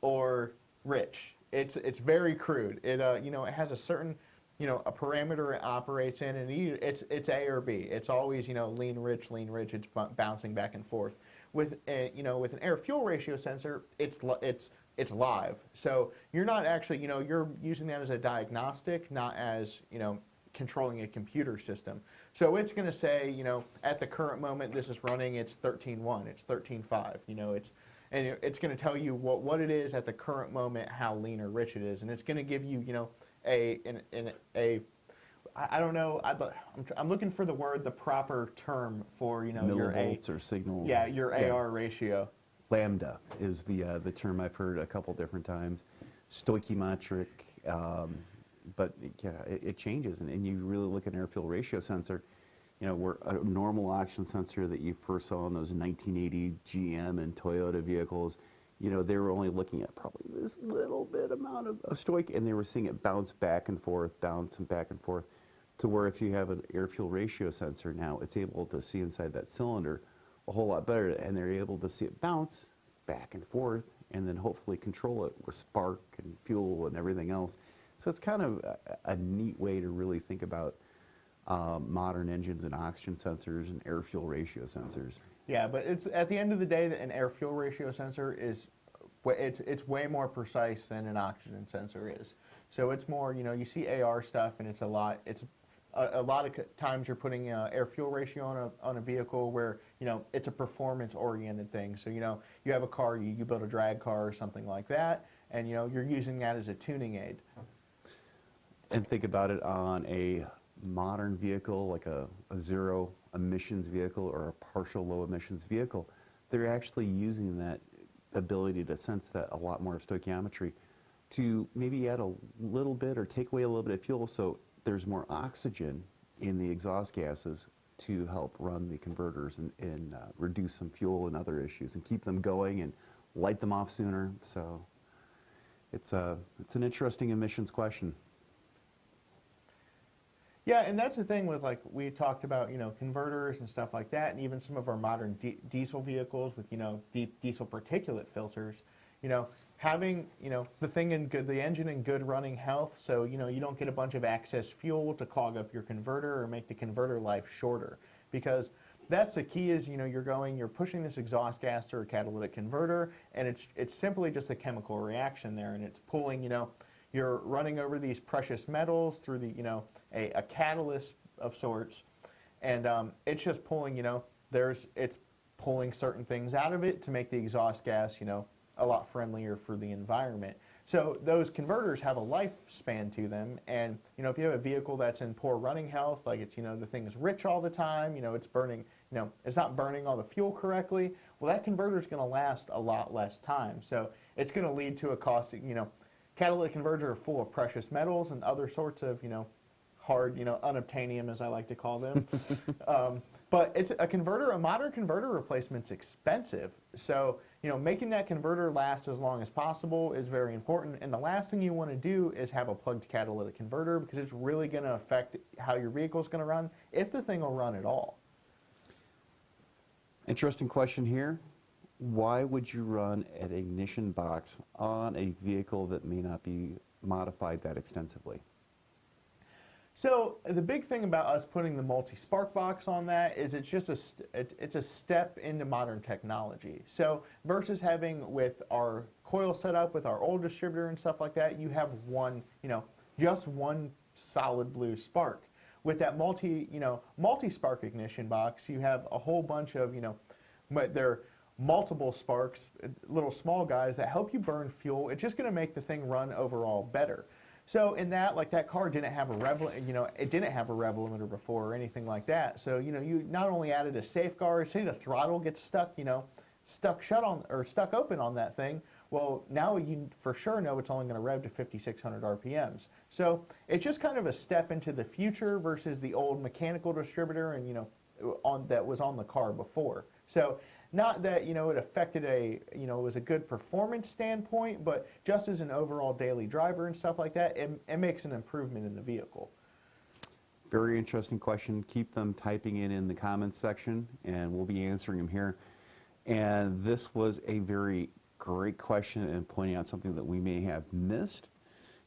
or rich. It's very crude. It it has a certain a parameter it operates in, and it's A or B. It's always lean rich. It's bouncing back and forth. With with an air-fuel ratio sensor, it's live. So you're not actually you're using that as a diagnostic, not as controlling a computer system. So it's going to say, at the current moment this is running, it's 13.1, it's 13.5, it's going to tell you what it is at the current moment, how lean or rich it is, and it's going to give you, I don't know, I'm looking for the proper term for, millivolts or signal. Yeah, your AR ratio. Lambda is the term I've heard a couple different times. Stoichiometric. But yeah, it changes, and you really look at an air-fuel ratio sensor, where a normal oxygen sensor that you first saw in those 1980 GM and Toyota vehicles, they were only looking at probably this little bit amount of stoich, and they were seeing it bounce back and forth, to where if you have an air-fuel ratio sensor now, it's able to see inside that cylinder a whole lot better, and they're able to see it bounce back and forth, and then hopefully control it with spark and fuel and everything else. So it's kind of a neat way to really think about modern engines and oxygen sensors and air fuel ratio sensors. Yeah, but it's at the end of the day that an air fuel ratio sensor is it's way more precise than an oxygen sensor is. So it's more, you know, you see AR stuff and it's a lot of times you're putting air fuel ratio on a vehicle where, you know, it's a performance oriented thing. So, you know, you have a car, you build a drag car or something like that, and, you know, you're using that as a tuning aid. And think about it on a modern vehicle, like a zero emissions vehicle or a partial low emissions vehicle. They're actually using that ability to sense that a lot more of stoichiometry to maybe add a little bit or take away a little bit of fuel so there's more oxygen in the exhaust gases to help run the converters and reduce some fuel and other issues and keep them going and light them off sooner. So it's an interesting emissions question. Yeah, and that's the thing with, like, we talked about, you know, converters and stuff like that, and even some of our modern diesel vehicles with, you know, deep diesel particulate filters, you know, having, you know, the engine in good running health, so, you know, you don't get a bunch of excess fuel to clog up your converter or make the converter life shorter, because that's the key is, you know, you're pushing this exhaust gas through a catalytic converter, and it's simply just a chemical reaction there, and it's pulling, you know, you're running over these precious metals through the, you know, a catalyst of sorts, and it's just pulling, you know, it's pulling certain things out of it to make the exhaust gas, you know, a lot friendlier for the environment. So those converters have a lifespan to them, and, you know, if you have a vehicle that's in poor running health, like it's, you know, the thing is rich all the time, you know, it's burning, you know, it's not burning all the fuel correctly, well, that converter is going to last a lot less time. So it's going to lead to a cost, you know, catalytic converters are full of precious metals and other sorts of, you know, hard, you know, unobtainium, as I like to call them. But it's a modern converter replacement's expensive. So, you know, making that converter last as long as possible is very important. And the last thing you want to do is have a plugged catalytic converter, because it's really going to affect how your vehicle is going to run, if the thing will run at all. Interesting question here. Why would you run an ignition box on a vehicle that may not be modified that extensively? So the big thing about us putting the multi-spark box on that is it's just it's a step into modern technology. So versus having with our coil setup with our old distributor and stuff like that, you have one, you know, just one solid blue spark. With that multi-spark ignition box, you have a whole bunch of, you know, they're multiple sparks, little small guys that help you burn fuel. It's just going to make the thing run overall better. So in that, like, that car didn't have a rev, you know, it didn't have a rev limiter before or anything like that. So, you know, you not only added a safeguard, say the throttle gets stuck, you know, stuck open on that thing. Well, now you for sure know it's only going to rev to 5,600 RPMs. So it's just kind of a step into the future versus the old mechanical distributor and, you know, that was on the car before. So not that, you know, it affected it was a good performance standpoint, but just as an overall daily driver and stuff like that, it makes an improvement in the vehicle. Very interesting question. Keep them typing in the comments section, and we'll be answering them here. And this was a very great question and pointing out something that we may have missed.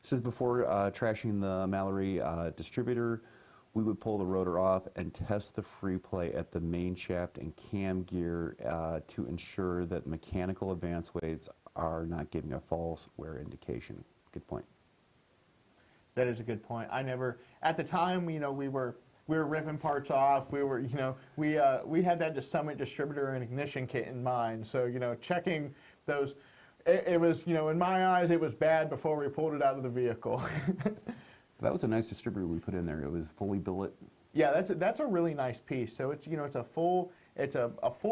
It says before trashing the Mallory distributor, we would pull the rotor off and test the free play at the main shaft and cam gear to ensure that mechanical advance weights are not giving a false wear indication. Good point. That is a good point. At the time, you know, we were ripping parts off. We were, you know, we had that Summit distributor and ignition kit in mind. So, you know, checking those, it was, you know, in my eyes, it was bad before we pulled it out of the vehicle. That was a nice distributor we put in there. It was fully billet. Yeah, that's a really nice piece. So it's, you know, it's a full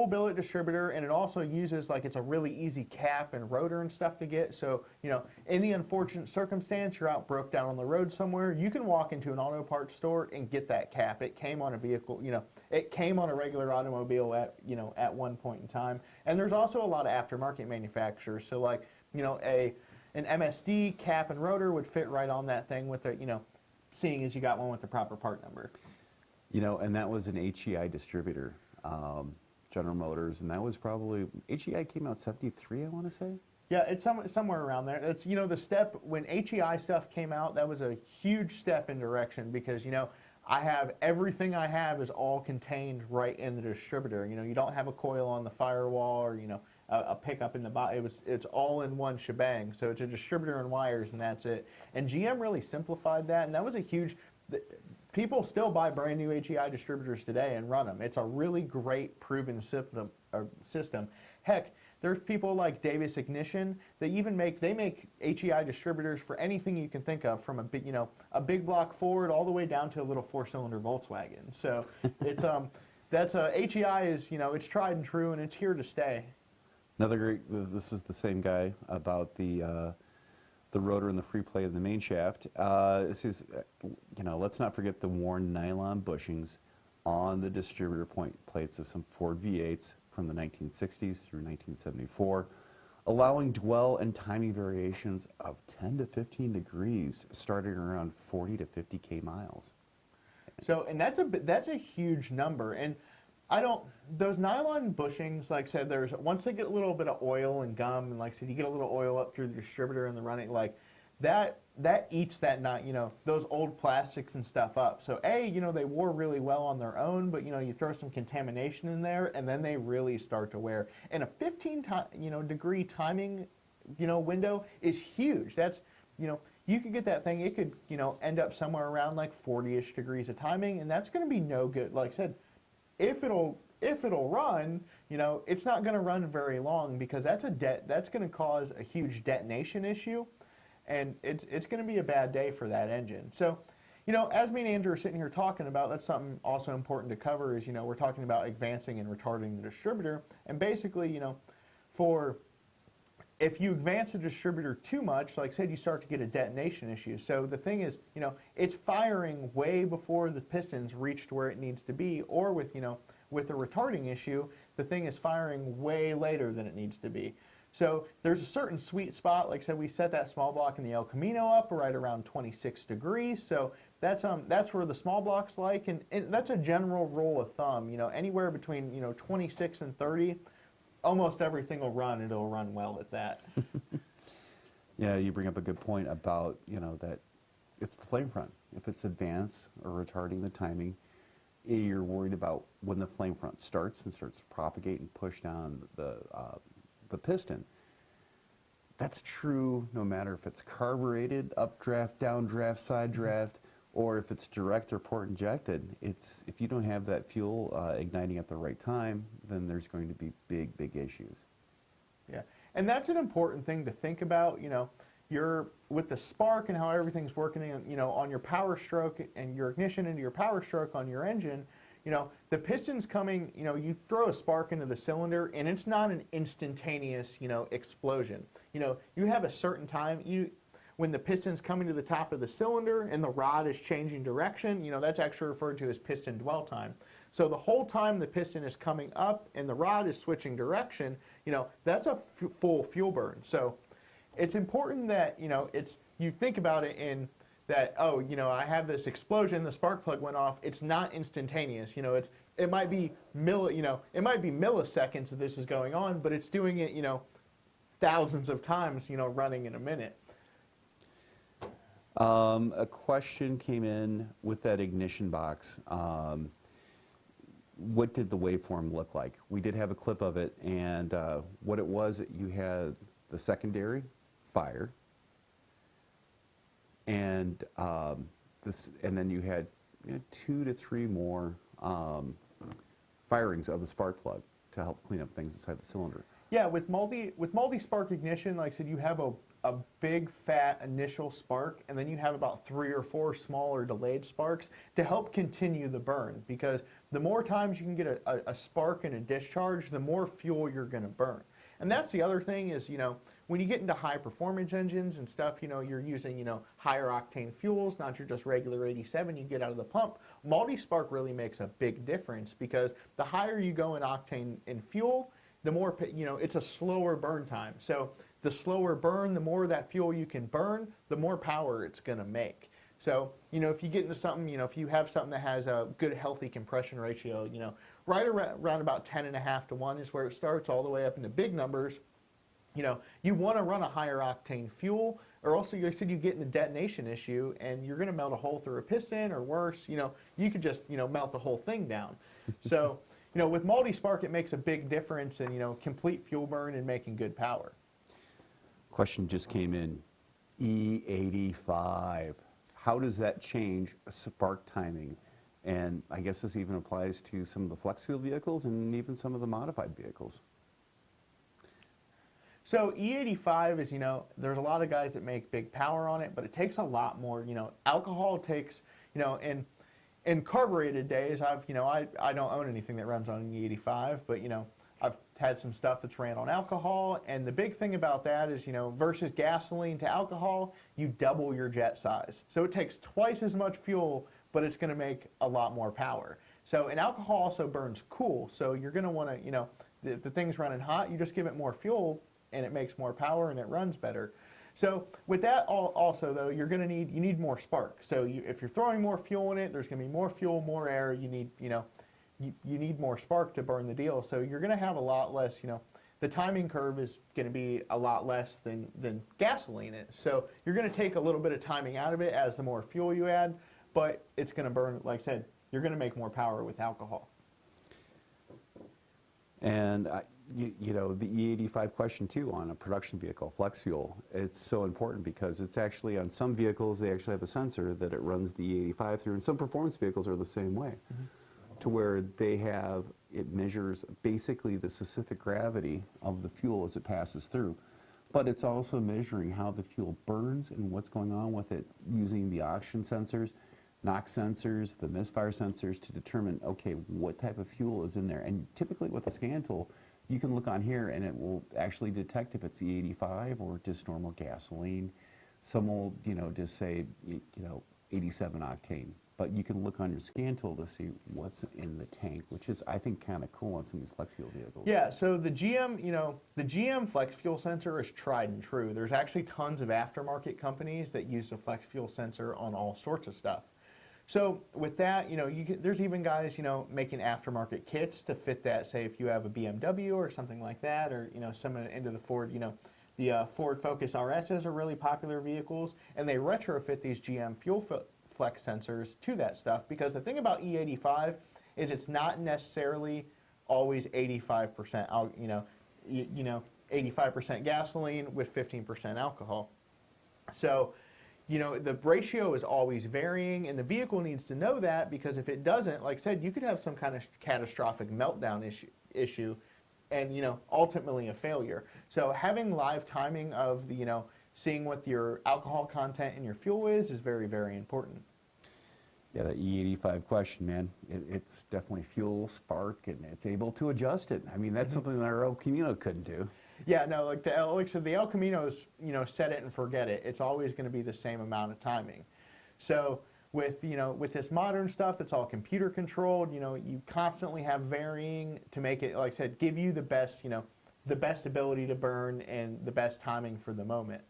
billet distributor, and it also uses, like, it's a really easy cap and rotor and stuff to get. So, you know, in the unfortunate circumstance you're out broke down on the road somewhere, you can walk into an auto parts store and get that cap. It came on a vehicle, you know, it came on a regular automobile at one point in time. And there's also a lot of aftermarket manufacturers. So, like, you know, an MSD cap and rotor would fit right on that thing with you know, seeing as you got one with the proper part number. You know, and that was an HEI distributor, General Motors, and that was probably, HEI came out 73, I want to say? Yeah, it's somewhere around there. It's, you know, the step, when HEI stuff came out, that was a huge step in direction because, you know, I have everything I have is all contained right in the distributor. You know, you don't have a coil on the firewall or, you know, a pickup in the bottom. It's all in one shebang. So it's a distributor and wires, and that's it. And GM really simplified that, and that was a huge. People still buy brand new HEI distributors today and run them. It's a really great proven system. Heck, there's people like Davis Ignition that even make HEI distributors for anything you can think of, from a big, you know, a big block Ford all the way down to a little 4-cylinder Volkswagen. So it's that's HEI is, you know, it's tried and true, and it's here to stay. Another great. This is the same guy about the rotor and the free play of the main shaft. This is, you know, let's not forget the worn nylon bushings on the distributor point plates of some Ford V8s from the 1960s through 1974, allowing dwell and timing variations of 10 to 15 degrees, starting around 40 to 50K miles. So, and that's a huge number. And those nylon bushings, like I said, once they get a little bit of oil and gum, and like I said, you get a little oil up through the distributor and the running, like that eats that, you know, those old plastics and stuff up. So you know, they wore really well on their own, but you know, you throw some contamination in there and then they really start to wear. And a 15 degree timing, you know, window is huge. That's, you know, you could get that thing, it could, you know, end up somewhere around like 40-ish degrees of timing, and that's going to be no good. Like I said, if it'll run, you know, it's not going to run very long, because that's going to cause a huge detonation issue, and it's going to be a bad day for that engine. So, you know, as me and Andrew are sitting here talking about, that's something also important to cover is, you know, we're talking about advancing and retarding the distributor, and basically, you know, if you advance the distributor too much, like I said, you start to get a detonation issue. So the thing is, you know, it's firing way before the pistons reached where it needs to be, or with, you know, with a retarding issue, the thing is firing way later than it needs to be. So there's a certain sweet spot. Like I said, we set that small block in the El Camino up right around 26 degrees. So that's where the small block's like, and that's a general rule of thumb. You know, anywhere between, you know, 26 and 30. Almost everything will run. It'll run well at that. Yeah, you bring up a good point about, you know, that it's the flame front. If it's advanced or retarding the timing, you're worried about when the flame front starts and starts to propagate and push down the piston. That's true no matter if it's carbureted, updraft, downdraft, side draft, or if it's direct or port injected. If you don't have that fuel igniting at the right time, then there's going to be big issues. Yeah, and that's an important thing to think about. You know, with the spark and how everything's working, you know, on your power stroke and your ignition into your power stroke on your engine. You know, the piston's coming. You know, you throw a spark into the cylinder, and it's not an instantaneous, you know, explosion. You know, you have a certain time when the piston's coming to the top of the cylinder and the rod is changing direction, you know, that's actually referred to as piston dwell time. So the whole time the piston is coming up and the rod is switching direction, you know, that's a full fuel burn. So it's important that, you know, you think about it in that, oh, you know, I have this explosion, the spark plug went off. It's not instantaneous. You know, it might be milliseconds that this is going on, but it's doing it, you know, thousands of times, you know, running in a minute. A question came in with that ignition box. What did the waveform look like? We did have a clip of it, and what it was, you had the secondary fire, and then you had 2 to 3 more firings of the spark plug to help clean up things inside the cylinder. Yeah, with multi-spark ignition, like I said, you have a big fat initial spark, and then you have about 3 or 4 smaller delayed sparks to help continue the burn, because the more times you can get a spark and a discharge, the more fuel you're going to burn. And that's the other thing is, you know, when you get into high performance engines and stuff, you know, you're using, you know, higher octane fuels, not your just regular 87 you get out of the pump. Multi-spark really makes a big difference, because the higher you go in octane in fuel, the more, you know, it's a slower burn time. So the slower burn, the more that fuel you can burn, the more power it's going to make. So, you know, if you get into something, you know, if you have something that has a good healthy compression ratio, you know, right around about 10.5 to 1 is where it starts, all the way up into big numbers. You know, you want to run a higher octane fuel, or also, like I said, you get in a detonation issue and you're going to melt a hole through a piston, or worse, you could just, melt the whole thing down. So, with multi-spark, it makes a big difference in, complete fuel burn and making good power. Question just came in. E85. How does that change spark timing? And I guess this even applies to some of the flex fuel vehicles and even some of the modified vehicles. So E85 is, there's a lot of guys that make big power on it, but it takes a lot more. Alcohol takes, in carbureted days, I don't own anything that runs on an E85, but, I've had some stuff that's ran on alcohol, and the big thing about that is, versus gasoline to alcohol, you double your jet size. So it takes twice as much fuel, but it's going to make a lot more power. So, and alcohol also burns cool, so you're going to want to, if the thing's running hot, you just give it more fuel, and it makes more power, and it runs better. So with that also, though, you need more spark. So if you're throwing more fuel in it, there's going to be more fuel, more air. You need, you need more spark to burn the deal. So you're going to have a lot less, the timing curve is going to be a lot less than gasoline is. So you're going to take a little bit of timing out of it as the more fuel you add, but it's going to burn, like I said, you're going to make more power with alcohol. And the E85 question too on a production vehicle, flex fuel, it's so important because it's actually on some vehicles, they actually have a sensor that it runs the E85 through, and some performance vehicles are the same way. To where it measures basically the specific gravity of the fuel as it passes through. But it's also measuring how the fuel burns and what's going on with it using the oxygen sensors, NOx sensors, the misfire sensors to determine, okay, what type of fuel is in there. And typically with a scan tool, you can look on here and it will actually detect if it's E85 or just normal gasoline. Some will, just say, 87 octane. But you can look on your scan tool to see what's in the tank, which is, I think, kind of cool on some of these flex fuel vehicles. Yeah, so the GM flex fuel sensor is tried and true. There's actually tons of aftermarket companies that use the flex fuel sensor on all sorts of stuff. So with that, there's even guys, making aftermarket kits to fit that. Say if you have a BMW or something like that, or some into the Ford, the Ford Focus RSs are really popular vehicles, and they retrofit these GM fuel flex sensors to that stuff, because the thing about E85 is it's not necessarily always 85%, 85% gasoline with 15% alcohol. So, the ratio is always varying, and the vehicle needs to know that, because if it doesn't, like I said, you could have some kind of catastrophic meltdown issue and, ultimately a failure. So having live timing of the, seeing what your alcohol content in your fuel is very, very important. Yeah, that E85 question, man, it's definitely fuel, spark, and it's able to adjust it. I mean, that's something that our El Camino couldn't do. Yeah, no, like the El Caminos, set it and forget it. It's always going to be the same amount of timing. So with, with this modern stuff that's all computer controlled, you constantly have varying to make it, like I said, give you the best, the best ability to burn and the best timing for the moment.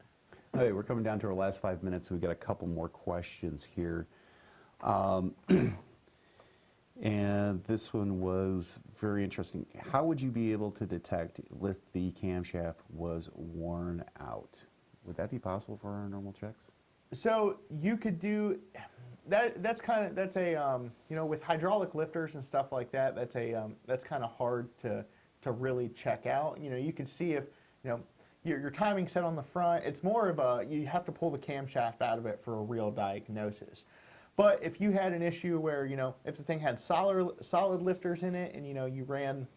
Okay, we're coming down to our last 5 minutes, so we've got a couple more questions here. And this one was very interesting. How would you be able to detect if the camshaft was worn out? Would that be possible for our normal checks? So you could do that. That's a with hydraulic lifters and stuff like that. That's kind of hard to really check out. You can see if your timing set on the front. It's more of you have to pull the camshaft out of it for a real diagnosis. But if you had an issue where, if the thing had solid lifters in it and, you ran,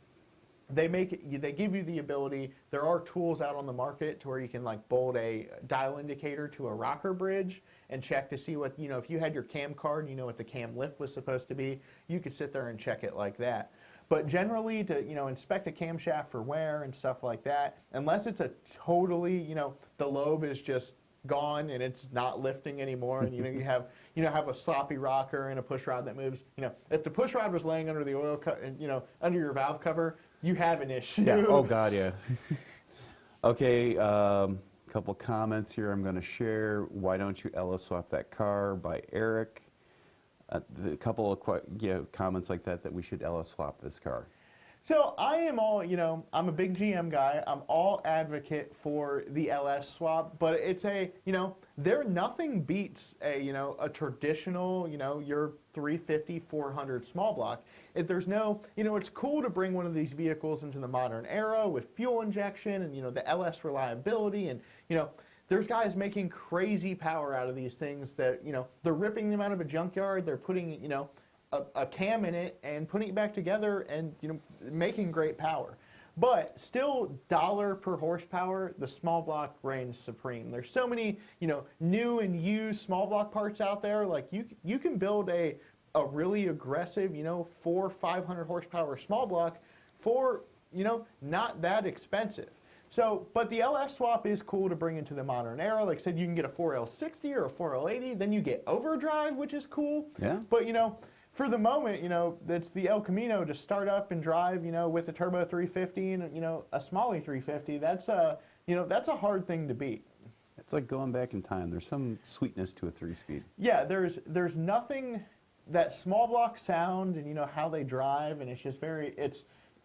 they give you the ability, there are tools out on the market to where you can like bolt a dial indicator to a rocker bridge and check to see what, if you had your cam card, what the cam lift was supposed to be, you could sit there and check it like that. But generally to, inspect a camshaft for wear and stuff like that, unless it's a totally, the lobe is just gone and it's not lifting anymore, and you have a sloppy rocker and a push rod that moves. If the push rod was laying under the oil, under your valve cover, you have an issue. Yeah. Oh God, yeah. Okay. Couple comments here. I'm going to share. Why don't you Ella swap that car by Eric? A couple of comments like that we should Ella swap this car. So I am all, I'm a big GM guy. I'm all advocate for the LS swap, but it's there nothing beats a traditional, your 350, 400 small block. If there's no, it's cool to bring one of these vehicles into the modern era with fuel injection and, the LS reliability and, there's guys making crazy power out of these things that, they're ripping them out of a junkyard, they're putting, a cam in it and putting it back together and making great power. But still, dollar per horsepower, the small block reigns supreme. There's so many new and used small block parts out there. Like you can build a really aggressive 400-500 horsepower small block for not that expensive. So, but the LS swap is cool to bring into the modern era. Like I said, you can get a 4L60 or a 4L80, then you get overdrive, which is cool. Yeah. But for the moment, that's the El Camino to start up and drive, with the turbo 350 and a Smalley 350. That's a hard thing to beat. It's like going back in time. There's some sweetness to a 3-speed. Yeah, there's nothing that small block sound and how they drive, and it's just I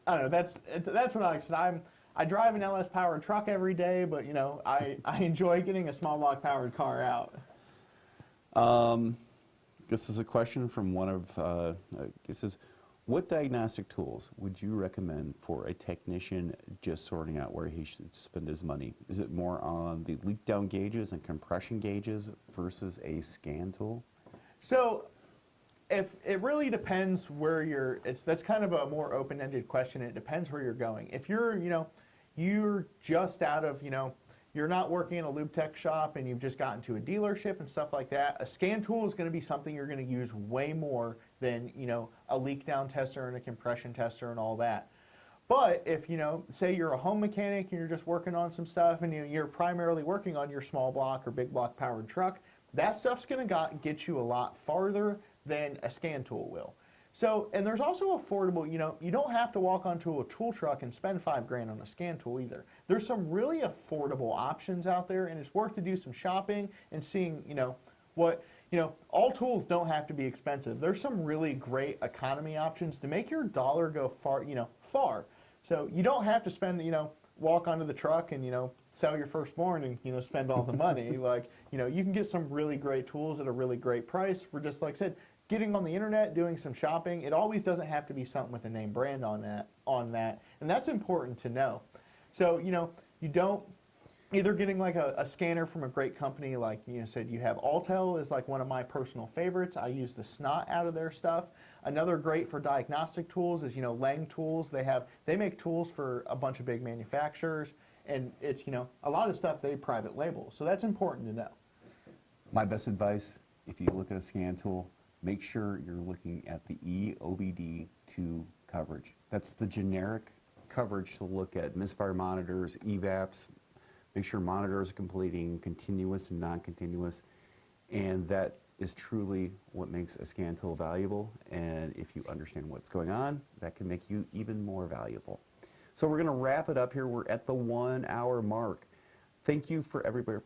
don't know. That's what I said. I drive an LS powered truck every day, but I enjoy getting a small block powered car out. This is a question from one of, it says, what diagnostic tools would you recommend for a technician just sorting out where he should spend his money? Is it more on the leak down gauges and compression gauges versus a scan tool? So, if it really depends where that's kind of a more open-ended question. It depends where you're going. If you're, you're just out of, you're not working in a lube tech shop and you've just gotten to a dealership and stuff like that, a scan tool is going to be something you're going to use way more than, a leak down tester and a compression tester and all that. But if, say you're a home mechanic and you're just working on some stuff and you're primarily working on your small block or big block powered truck, that stuff's going to get you a lot farther than a scan tool will. So, and there's also affordable, you don't have to walk onto a tool truck and spend $5,000 on a scan tool either. There's some really affordable options out there, and it's worth to do some shopping and seeing, all tools don't have to be expensive. There's some really great economy options to make your dollar go far. So you don't have to spend, walk onto the truck and, sell your firstborn and, spend all the money. Like, you can get some really great tools at a really great price for just, like I said, getting on the internet, doing some shopping. It always doesn't have to be something with a name brand on that, and that's important to know. So, you don't, either getting like a scanner from a great company, like said, you have Altel is like one of my personal favorites. I use the snot out of their stuff. Another great for diagnostic tools is, Lang Tools. They make tools for a bunch of big manufacturers, and it's, a lot of stuff they private label. So that's important to know. My best advice, if you look at a scan tool, make sure you're looking at the OBD2 coverage. That's the generic coverage to look at misfire monitors, EVAPs, make sure monitors are completing continuous and non-continuous, and that is truly what makes a scan tool valuable. And if you understand what's going on, that can make you even more valuable. So we're going to wrap it up here. We're at the 1 hour mark. Thank you for everybody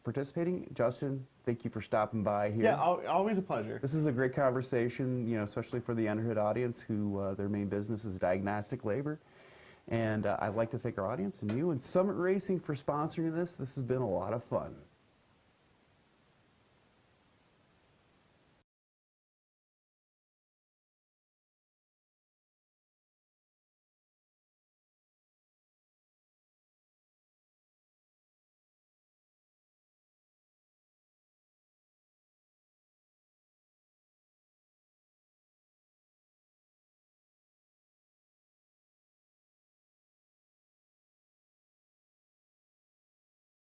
participating. Justin, thank you for stopping by here. Yeah, always a pleasure. This is a great conversation, especially for the Underhood audience who their main business is diagnostic labor. And I'd like to thank our audience and you and Summit Racing for sponsoring this. This has been a lot of fun.